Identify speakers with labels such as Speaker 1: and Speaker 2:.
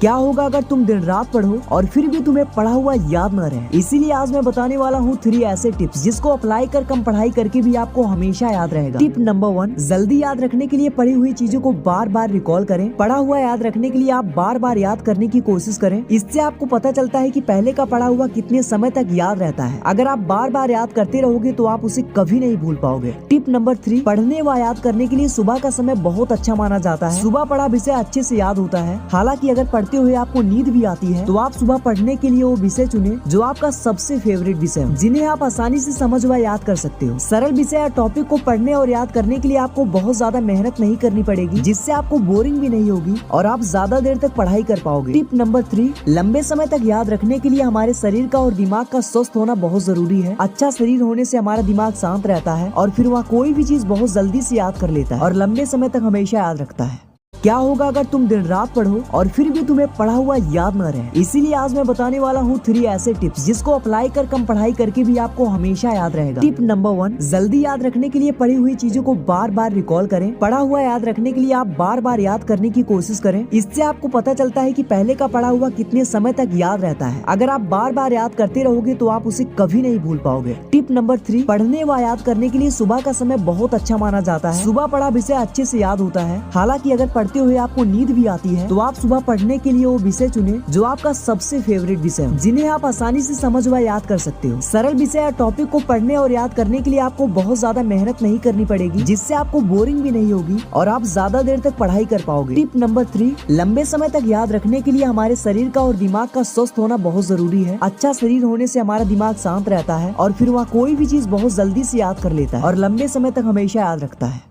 Speaker 1: क्या होगा अगर तुम दिन रात पढ़ो और फिर भी तुम्हें पढ़ा हुआ याद न रहे। इसीलिए आज मैं बताने वाला हूँ 3 ऐसे टिप्स जिसको अप्लाई कर कम पढ़ाई करके भी आपको हमेशा याद रहेगा। टिप नंबर 1, जल्दी याद रखने के लिए पढ़ी हुई चीजों को बार बार रिकॉल करें। पढ़ा हुआ याद रखने के लिए आप बार बार याद करने की कोशिश करें। इससे आपको पता चलता है कि पहले का पढ़ा हुआ कितने समय तक याद रहता है। अगर आप बार बार याद करते रहोगे तो आप उसे कभी नहीं भूल पाओगे। टिप नंबर 3, पढ़ने व याद करने के लिए सुबह का समय बहुत अच्छा माना जाता है। सुबह पढ़ा विषय अच्छे से याद होता है। हालांकि अगर पढ़ते हुए आपको नींद भी आती है तो आप सुबह पढ़ने के लिए वो विषय चुने जो आपका सबसे फेवरेट विषय हो, जिन्हें आप आसानी से समझ व याद कर सकते हो। सरल विषय या टॉपिक को पढ़ने और याद करने के लिए आपको बहुत ज्यादा मेहनत नहीं करनी पड़ेगी, जिससे आपको बोरिंग भी नहीं होगी और आप ज्यादा देर तक पढ़ाई कर पाओगे। टिप नंबर 3, लंबे समय तक याद रखने के लिए हमारे शरीर का और दिमाग का स्वस्थ होना बहुत जरूरी है। अच्छा शरीर होने से हमारा दिमाग शांत रहता है और फिर वह कोई भी चीज बहुत जल्दी से याद कर लेता है और लंबे समय तक हमेशा याद रखता है। क्या होगा अगर तुम दिन रात पढ़ो और फिर भी तुम्हें पढ़ा हुआ याद न रहे। इसीलिए आज मैं बताने वाला हूँ 3 ऐसे टिप्स जिसको अप्लाई कर कम पढ़ाई करके भी आपको हमेशा याद रहेगा। टिप नंबर 1, जल्दी याद रखने के लिए पढ़ी हुई चीजों को बार बार रिकॉल करें। पढ़ा हुआ याद रखने के लिए आप बार बार याद करने की कोशिश करें। इससे आपको पता चलता है कि पहले का पढ़ा हुआ कितने समय तक याद रहता है। अगर आप बार बार याद करते रहोगे तो आप उसे कभी नहीं भूल पाओगे। टिप नंबर 3, पढ़ने व याद करने के लिए सुबह का समय बहुत अच्छा माना जाता है। सुबह पढ़ा विषय अच्छे से याद होता है। हालांकि अगर पढ़ते हुए आपको नींद भी आती है तो आप सुबह पढ़ने के लिए वो विषय चुने जो आपका सबसे फेवरेट विषय हो, जिन्हें आप आसानी से समझ व याद कर सकते हो। सरल विषय या टॉपिक को पढ़ने और याद करने के लिए आपको बहुत ज्यादा मेहनत नहीं करनी पड़ेगी, जिससे आपको बोरिंग भी नहीं होगी और आप ज्यादा देर तक पढ़ाई कर पाओगे। टिप नंबर 3, लंबे समय तक याद रखने के लिए हमारे शरीर का और दिमाग का स्वस्थ होना बहुत जरूरी है। अच्छा शरीर होने से हमारा दिमाग शांत रहता है और फिर वह कोई भी चीज बहुत जल्दी से याद कर लेता है और लंबे समय तक हमेशा याद रखता है।